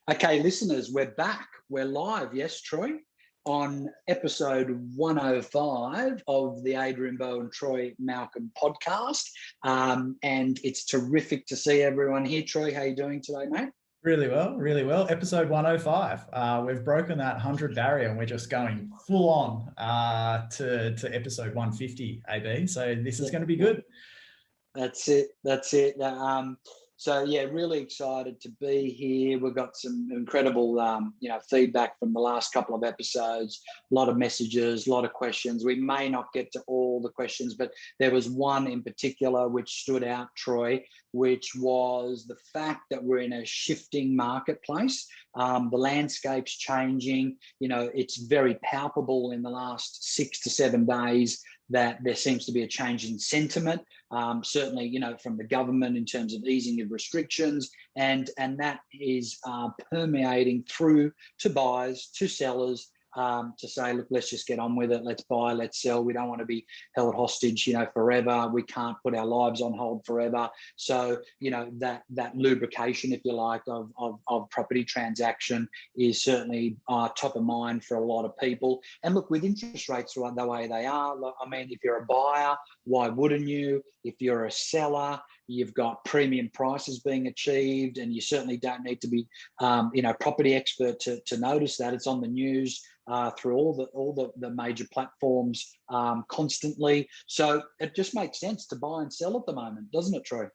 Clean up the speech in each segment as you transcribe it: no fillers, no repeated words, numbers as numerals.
Okay, listeners, we're back. We're live, yes, Troy, on episode 105 of the Adrian Bo and Troy Malcolm podcast. And it's terrific to see everyone here. Troy, how are you doing today, mate? Really well, really well. Episode 105. We've broken that 100 barrier and we're just going full on to episode 150, AB. So this is going to be good. That's it. So yeah, really excited to be here. We've got some incredible, feedback from the last couple of episodes. A lot of messages, a lot of questions. We may not get to all the questions, but there was one in particular which stood out, Troy, which was the fact that we're in a shifting marketplace. The landscape's changing. You know, it's very palpable in the last 6 to 7 days that there seems to be a change in sentiment, certainly, from the government in terms of easing of restrictions, and that is permeating through to buyers, to sellers, to say, look, let's just get on with it. Let's buy, let's sell. We don't want to be held hostage, forever. We can't put our lives on hold forever. So, that lubrication, if you like, of property transaction is certainly top of mind for a lot of people. And look, with interest rates the way they are, I mean, if you're a buyer, why wouldn't you? If you're a seller, you've got premium prices being achieved, and you certainly don't need to be, property expert to notice that. It's on the news through all the major platforms constantly. So it just makes sense to buy and sell at the moment, doesn't it, Troy?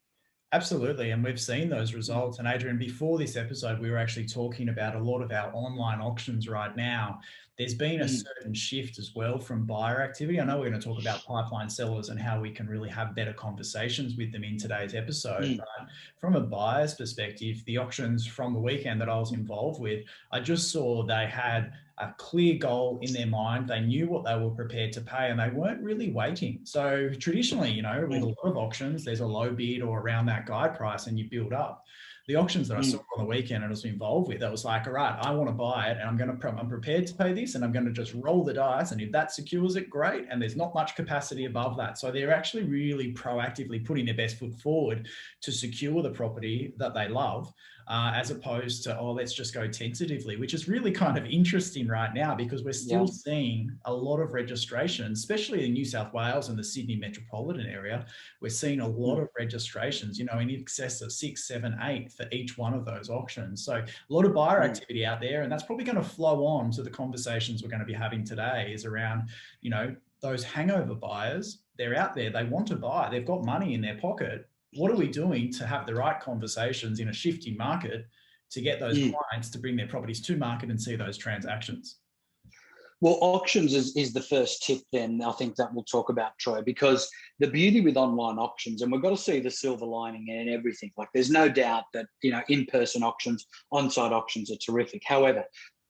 Absolutely. And we've seen those results. And Adrian, before this episode, we were actually talking about a lot of our online auctions right now. There's been a certain shift as well from buyer activity. I know we're going to talk about pipeline sellers and how we can really have better conversations with them in today's episode. But from a buyer's perspective, the auctions from the weekend that I was involved with, I just saw they had a clear goal in their mind. They knew what they were prepared to pay and they weren't really waiting. So traditionally, with a lot of auctions, there's a low bid or around that guide price and you build up. The auctions that I saw on the weekend and was involved with, I was like, all right, I want to buy it and I'm prepared to pay this and I'm going to just roll the dice. And if that secures it, great. And there's not much capacity above that. So they're actually really proactively putting their best foot forward to secure the property that they love, as opposed to, let's just go tentatively, which is really kind of interesting right now because we're still seeing a lot of registrations, especially in New South Wales and the Sydney metropolitan area. We're seeing a lot of registrations, in excess of 6, 7, 8 for each one of those auctions. So a lot of buyer activity out there, and that's probably going to flow on to the conversations we're going to be having today is around, those hangover buyers. They're out there, they want to buy, they've got money in their pocket. What are we doing to have the right conversations in a shifting market to get those clients to bring their properties to market and see those transactions? Well, auctions is the first tip then I think that we'll talk about, Troy, because the beauty with online auctions, and we've got to see the silver lining in everything. Like there's no doubt that, in-person auctions, on-site auctions are terrific. However,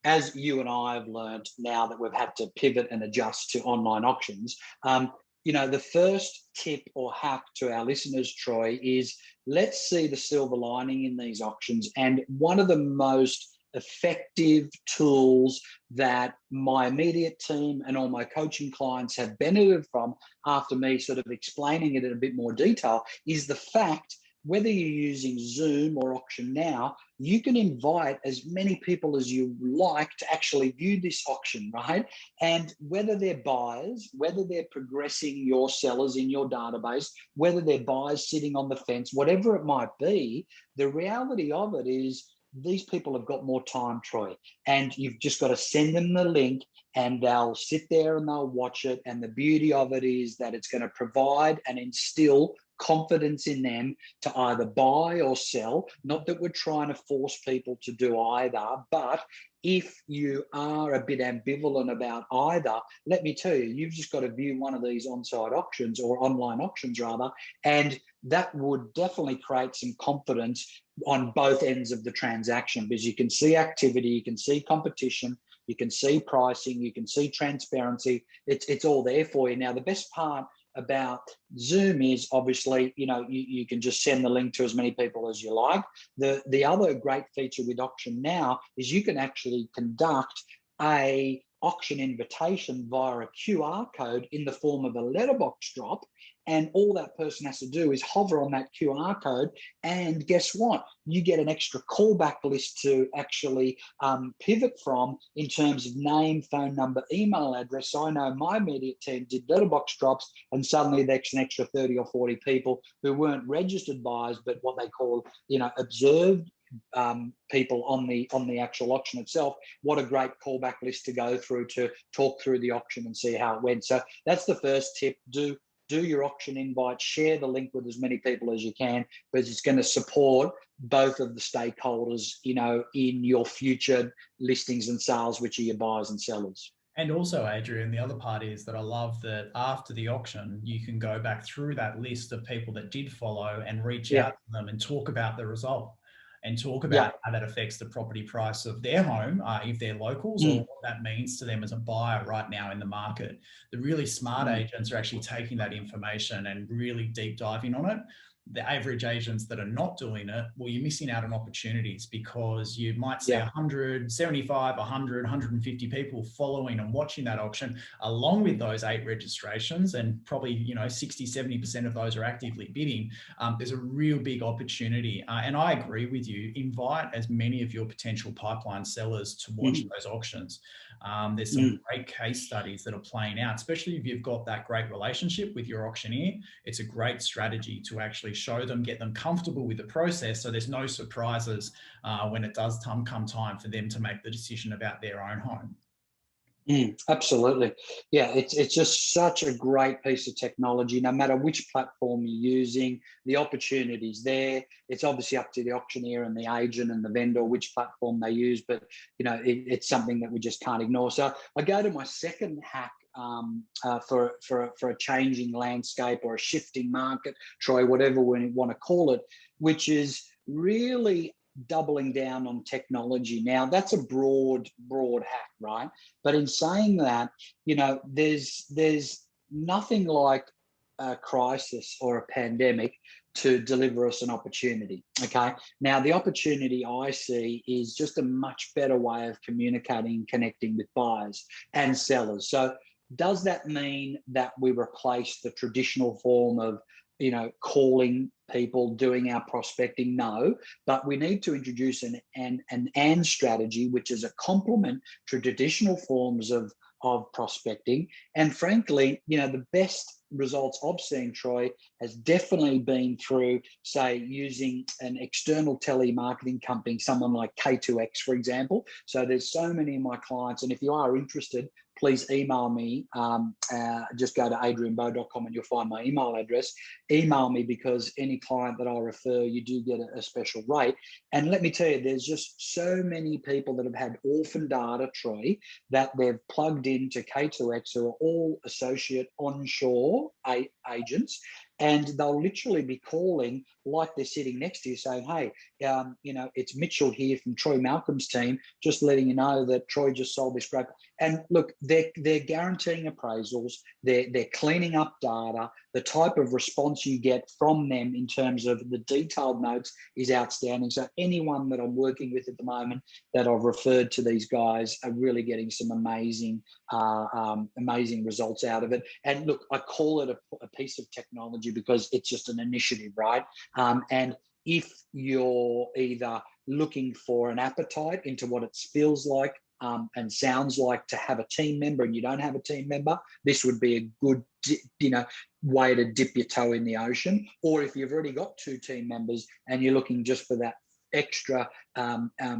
as you and I have learned now that we've had to pivot and adjust to online auctions, the first tip or hack to our listeners, Troy, is let's see the silver lining in these auctions. And one of the most effective tools that my immediate team and all my coaching clients have benefited from after me sort of explaining it in a bit more detail is the fact whether you're using Zoom or Auction Now, you can invite as many people as you like to actually view this auction, right? And whether they're buyers, whether they're progressing your sellers in your database, whether they're buyers sitting on the fence, whatever it might be, the reality of it is these people have got more time, Troy, and you've just got to send them the link and they'll sit there and they'll watch it. And the beauty of it is that it's going to provide and instill confidence in them to either buy or sell. Not that we're trying to force people to do either, but if you are a bit ambivalent about either, let me tell you, you've just got to view one of these on-site auctions or online auctions rather, and that would definitely create some confidence on both ends of the transaction because you can see activity, you can see competition, you can see pricing, you can see transparency. It's all there for you. Now, the best part about Zoom is obviously, you can just send the link to as many people as you like. The other great feature with Auction Now is you can actually conduct a auction invitation via a QR code in the form of a letterbox drop. And all that person has to do is hover on that QR code. And guess what? You get an extra callback list to actually pivot from in terms of name, phone number, email address. So I know my immediate team did letterbox drops, and suddenly there's an extra 30 or 40 people who weren't registered buyers, but what they call, observed people on the actual auction itself. What a great callback list to go through to talk through the auction and see how it went. So that's the first tip. Do your auction invite, share the link with as many people as you can, because it's going to support both of the stakeholders, in your future listings and sales, which are your buyers and sellers. And also, Adrian, the other part is that I love that after the auction, you can go back through that list of people that did follow and reach out to them and talk about the result and talk about how that affects the property price of their home, if they're locals, or what that means to them as a buyer right now in the market. The really smart agents are actually taking that information and really deep diving on it. The average agents that are not doing it, well, you're missing out on opportunities, because you might see 175, 100, 150 people following and watching that auction, along with those 8 registrations, and probably 60, 70% of those are actively bidding. There's a real big opportunity, and I agree with you. Invite as many of your potential pipeline sellers to watch those auctions. There's some great case studies that are playing out, especially if you've got that great relationship with your auctioneer. It's a great strategy to actually show them, get them comfortable with the process, so there's no surprises when it does come time for them to make the decision about their own home. Absolutely. Yeah, it's just such a great piece of technology. No matter which platform you're using, the opportunity's there. It's obviously up to the auctioneer and the agent and the vendor which platform they use, but it's something that we just can't ignore. So I go to my second hack for a changing landscape or a shifting market, Troy, whatever we want to call it, which is really doubling down on technology. Now, that's a broad hack, right? But in saying that, there's nothing like a crisis or a pandemic to deliver us an opportunity. Okay. Now, the opportunity I see is just a much better way of communicating and connecting with buyers and sellers. So does that mean that we replace the traditional form of calling people, doing our prospecting? No, but we need to introduce an and strategy, which is a complement to traditional forms of prospecting. And frankly, the best results I've seen, Troy, has definitely been through, say, using an external telemarketing company, someone like K2X, for example. So there's so many of my clients, and if you are interested, please email me. Just go to adrianbo.com and you'll find my email address. Email me, because any client that I refer, you do get a special rate. And let me tell you, there's just so many people that have had orphan data, Troy, that they've plugged into K2X, who are all associate onshore agents. And they'll literally be calling like they're sitting next to you saying, hey, it's Mitchell here from Troy Malcolm's team, just letting you know that Troy just sold this great. And look, they're guaranteeing appraisals, they're cleaning up data. The type of response you get from them in terms of the detailed notes is outstanding. So anyone that I'm working with at the moment that I've referred to, these guys are really getting some amazing results out of it. And look, I call it a piece of technology because it's just an initiative, right? And if you're either looking for an appetite into what it feels like and sounds like to have a team member, and you don't have a team member, this would be a good, way to dip your toe in the ocean. Or if you've already got 2 team members and you're looking just for that extra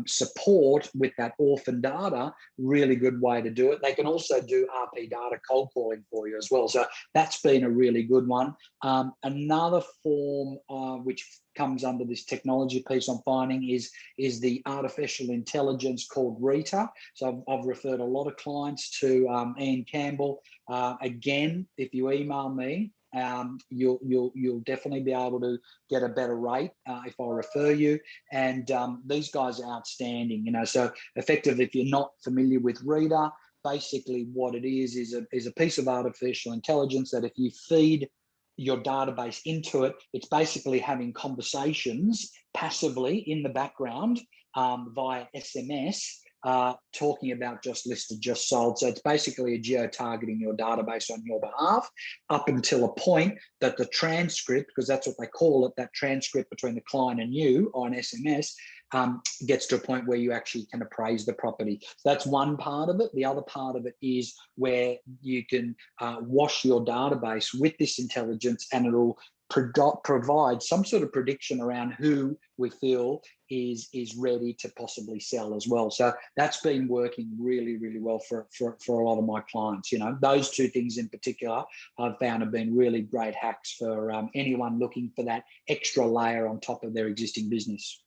support with that orphan data, really good way to do it. They can also do RP data cold calling for you as well. So that's been a really good one. Another form which comes under this technology piece I'm finding is the artificial intelligence called Rita. So I've referred a lot of clients to Ian Campbell. Again, if you email me, you'll definitely be able to get a better rate if I refer you. And these guys are outstanding. So effectively, if you're not familiar with Rita, basically what it is a piece of artificial intelligence that if you feed your database into it, it's basically having conversations passively in the background via SMS talking about just listed, just sold. So it's basically a geo-targeting your database on your behalf up until a point that the transcript, because that's what they call it, that transcript between the client and you on SMS, gets to a point where you actually can appraise the property. So that's one part of it. The other part of it is where you can wash your database with this intelligence, and it'll provide some sort of prediction around who we feel is ready to possibly sell as well. So that's been working really, really well for a lot of my clients. Those two things in particular I've found have been really great hacks for anyone looking for that extra layer on top of their existing business.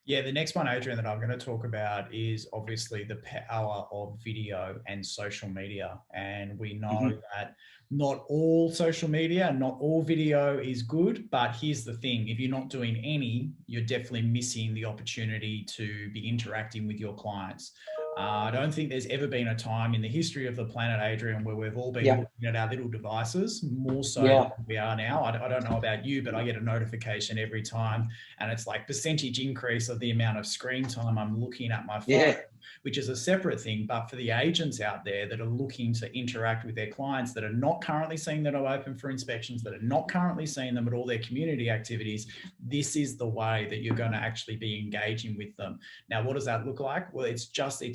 Yeah, the next one, Adrian, that I'm going to talk about is obviously the power of video and social media. And we know that not all social media and not all video is good, but here's the thing. If you're not doing any, you're definitely missing the opportunity to be interacting with your clients. I don't think there's ever been a time in the history of the planet, Adrian, where we've all been looking at our little devices more so than we are now. I don't know about you, but I get a notification every time, and it's like percentage increase of the amount of screen time I'm looking at my phone, which is a separate thing. But for the agents out there that are looking to interact with their clients, that are not currently seeing them open for inspections, that are not currently seeing them at all their community activities, this is the way that you're going to actually be engaging with them. Now, what does that look like? Well, it's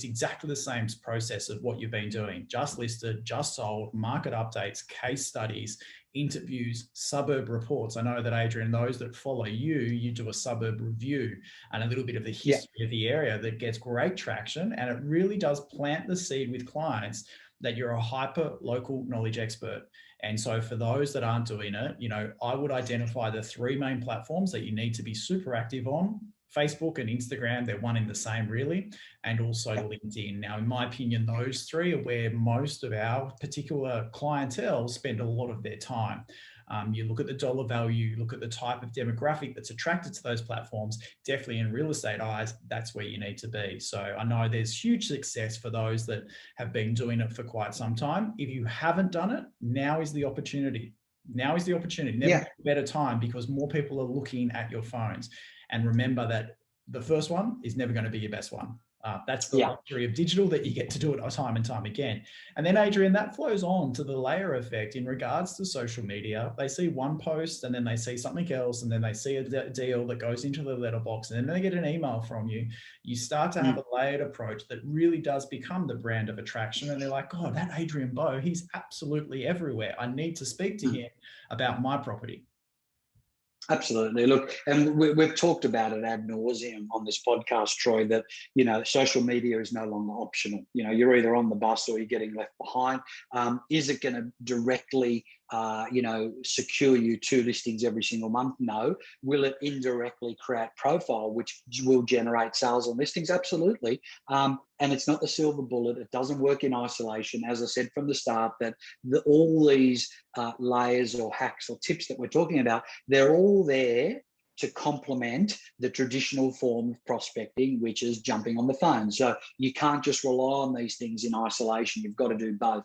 exactly the same process of what you've been doing. Just listed, just sold, market updates, case studies, interviews, suburb reports. I know that, Adrian, those that follow you do a suburb review and a little bit of the history of the area that gets great traction. And it really does plant the seed with clients that you're a hyper local knowledge expert. And so for those that aren't doing it, I would identify the three main platforms that you need to be super active on. Facebook and Instagram, they're one in the same really, and also LinkedIn. Now, in my opinion, those three are where most of our particular clientele spend a lot of their time. You look at the dollar value, you look at the type of demographic that's attracted to those platforms, definitely in real estate eyes, that's where you need to be. So I know there's huge success for those that have been doing it for quite some time. If you haven't done it, now is the opportunity. Now is the opportunity. Never a better time, because more people are looking at your phones. And remember that the first one is never going to be your best one. That's the luxury of digital, that you get to do it time and time again. And then, Adrian, that flows on to the layer effect in regards to social media. They see one post and then they see something else, and then they see a deal that goes into the letterbox, and then they get an email from you. You start to have a layered approach that really does become the brand of attraction. And they're like, oh, that Adrian Bo, he's absolutely everywhere. I need to speak to him about my property. Absolutely. Look, and we've talked about it ad nauseum on this podcast, Troy, that, social media is no longer optional. You're either on the bus or you're getting left behind. Is it going to directly, secure you 2 listings every single month? No. Will it indirectly create profile, which will generate sales and listings? Absolutely. And it's not the silver bullet. It doesn't work in isolation. As I said from the start, that all these layers or hacks or tips that we're talking about, they're all there to complement the traditional form of prospecting, which is jumping on the phone. So you can't just rely on these things in isolation. You've got to do both.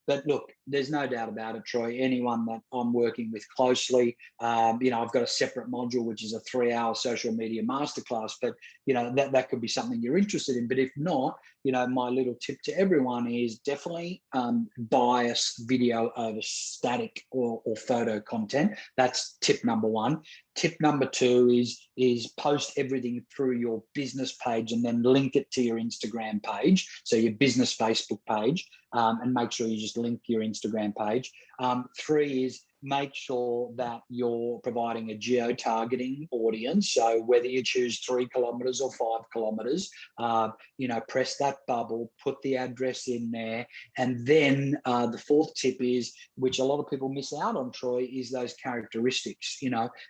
But look, there's no doubt about it, Troy. Anyone that I'm working with closely, I've got a separate module, which is a 3-hour social media masterclass, but, that could be something you're interested in. But if not, my little tip to everyone is definitely bias video over static or photo content. That's tip number 1. Tip number 2 is post everything through your business page and then link it to your Instagram page, so your business Facebook page, and make sure you just link your Instagram page. 3 is make sure that you're providing a geo-targeting audience. So whether you choose 3 kilometers or 5 kilometers, press that bubble, put the address in there. And then the 4th tip is, which a lot of people miss out on, Troy, is those characteristics,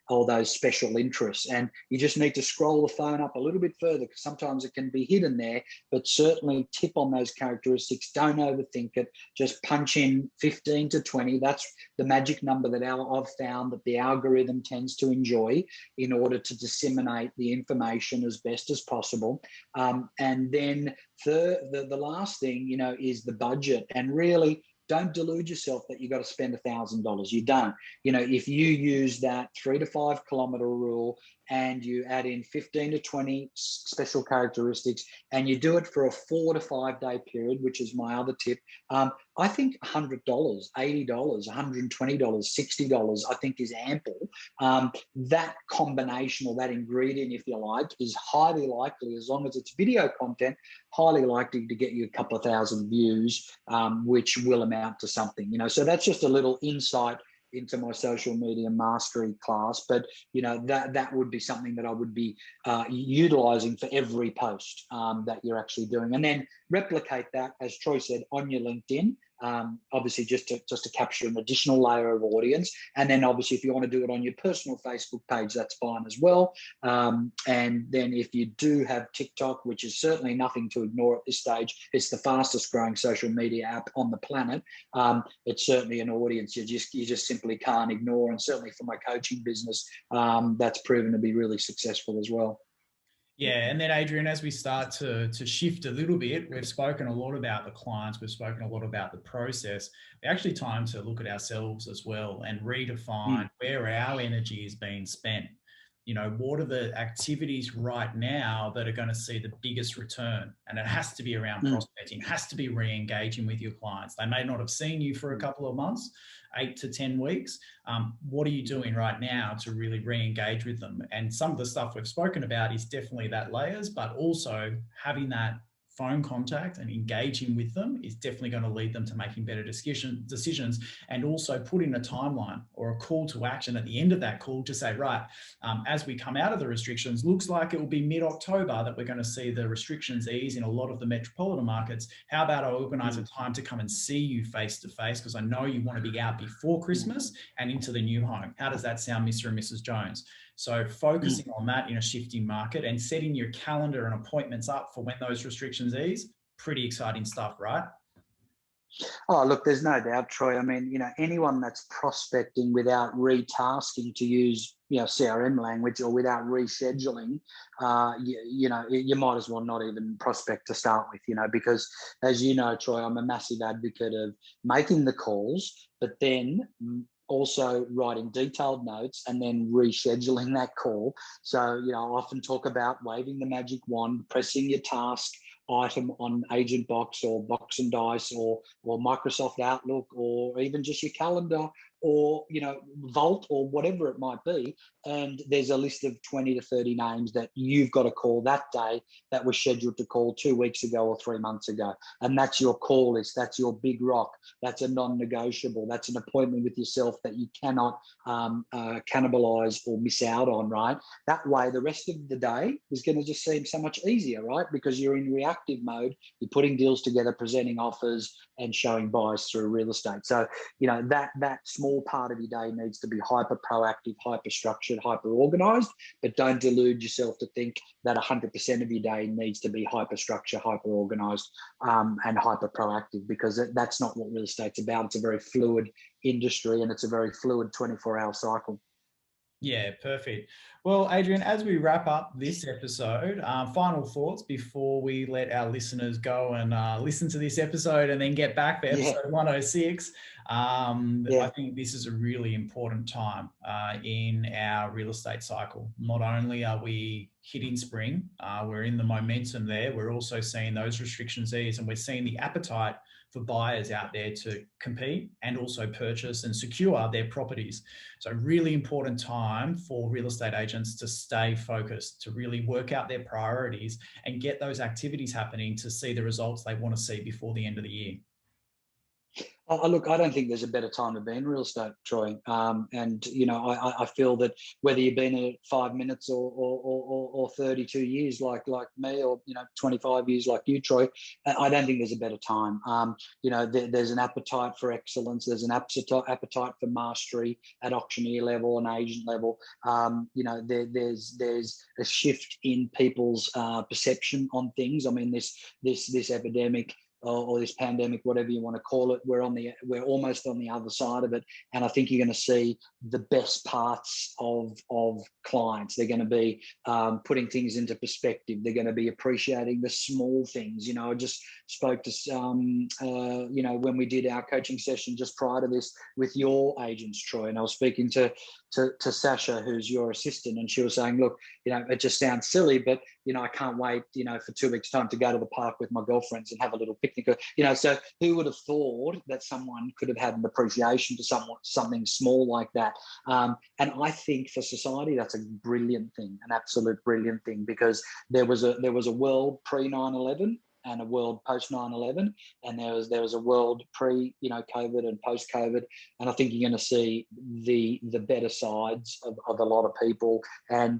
or those special interests. And you just need to scroll the phone up a little bit further, because sometimes it can be hidden there, but certainly tip on those characteristics. Don't overthink it. Just punch in 15 to 20. That's the magic number that I've found that the algorithm tends to enjoy in order to disseminate the information as best as possible. And then the last thing, is the budget. And really, don't delude yourself that you got to spend $1,000. You don't. If you use that 3 to 5 kilometer rule, and you add in 15 to 20 special characteristics, and you do it for a 4 to 5 day period, which is my other tip. I think $100, $80, $120, $60, I think is ample. That combination or that ingredient, if you like, is highly likely, as long as it's video content, highly likely to get you a couple of thousand views, which will amount to something, So that's just a little insight into my social media mastery class, but that would be something that I would be utilizing for every post that you're actually doing, and then replicate that, as Troy said, on your LinkedIn. Obviously, just to capture an additional layer of audience, and then obviously, if you want to do it on your personal Facebook page, that's fine as well. And then if you do have TikTok, which is certainly nothing to ignore at this stage, it's the fastest growing social media app on the planet. It's certainly an audience you just simply can't ignore, and certainly for my coaching business, that's proven to be really successful as well. Yeah, and then Adrian, as we start to shift a little bit, we've spoken a lot about the clients, we've spoken a lot about the process. It's actually time to look at ourselves as well and redefine where our energy is being spent. What are the activities right now that are going to see the biggest return? And it has to be around prospecting, has to be re-engaging with your clients. They may not have seen you for a couple of months, 8 to 10 weeks. What are you doing right now to really re-engage with them? And some of the stuff we've spoken about is definitely that layers, but also having that phone contact and engaging with them is definitely going to lead them to making better decisions, and also putting a timeline or a call to action at the end of that call to say, right, as we come out of the restrictions, looks like it will be mid-October that we're going to see the restrictions ease in a lot of the metropolitan markets. How about I organise a time to come and see you face to face, because I know you want to be out before Christmas and into the new home. How does that sound, Mr. and Mrs. Jones? So focusing on that in a shifting market and setting your calendar and appointments up for when those restrictions ease, pretty exciting stuff, right? Oh, look, there's no doubt, Troy. I mean, anyone that's prospecting without retasking, to use, CRM language, or without rescheduling, you might as well not even prospect to start with, because as you know, Troy, I'm a massive advocate of making the calls, but then also writing detailed notes and then rescheduling that call. So, I often talk about waving the magic wand, pressing your task item on Agent Box or Box and Dice or Microsoft Outlook, or even just your calendar, or Vault, or whatever it might be, and there's a list of 20 to 30 names that you've got to call that day that was scheduled to call 2 weeks ago or 3 months ago, and that's your call list. That's your big rock. That's a non-negotiable. That's an appointment with yourself that you cannot cannibalize or miss out on, right? That way the rest of the day is going to just seem so much easier, right? Because you're in reactive mode, you're putting deals together, presenting offers, and showing buys through real estate. So that small part of your day needs to be hyper proactive, hyper structured, hyper organized, but don't delude yourself to think that 100% of your day needs to be hyper structured, hyper organized, and hyper proactive, because that's not what real estate's about. It's a very fluid industry, and it's a very fluid 24-hour cycle. Yeah, perfect. Well, Adrian, as we wrap up this episode, final thoughts before we let our listeners go and listen to this episode and then get back for episode 106. I think this is a really important time in our real estate cycle. Not only are we hitting spring, we're in the momentum there, we're also seeing those restrictions ease, and we're seeing the appetite for buyers out there to compete and also purchase and secure their properties. So really important time for real estate agents to stay focused, to really work out their priorities and get those activities happening to see the results they want to see before the end of the year. Look, I don't think there's a better time to be in real estate, Troy. And I feel that whether you've been in it 5 minutes or 32 years like me, or 25 years like you, Troy, I don't think there's a better time. There's an appetite for excellence. There's an appetite for mastery at auctioneer level and agent level. There's a shift in people's perception on things. I mean, this epidemic, or this pandemic, whatever you want to call it, we're almost on the other side of it, and I think you're going to see the best parts of clients. They're going to be putting things into perspective. They're going to be appreciating the small things. I just spoke to when we did our coaching session just prior to this with your agents, Troy, and I was speaking to to Sasha, who's your assistant, and she was saying, look, it just sounds silly, but I can't wait, for 2 weeks' time to go to the park with my girlfriends and have a little picnic. So who would have thought that someone could have had an appreciation to something small like that? And I think for society, that's a brilliant thing, an absolute brilliant thing, because there was a world pre 9/11 and a world post 9/11, and there was a world pre COVID and post COVID, and I think you're going to see the better sides of a lot of people, and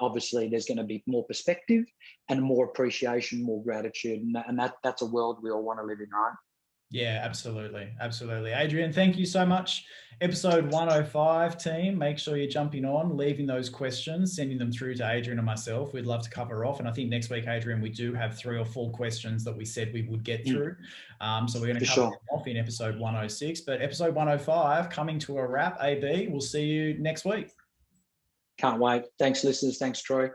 obviously there's going to be more perspective and more appreciation, more gratitude, and that's a world we all want to live in, right? Yeah, absolutely. Absolutely. Adrian, thank you so much. Episode 105 team, make sure you're jumping on, leaving those questions, sending them through to Adrian and myself. We'd love to cover off. And I think next week, Adrian, we do have 3 or 4 questions that we said we would get through. So we're going to cover them off in episode 106, but episode 105 coming to a wrap. AB, we'll see you next week. Can't wait. Thanks, listeners. Thanks, Troy.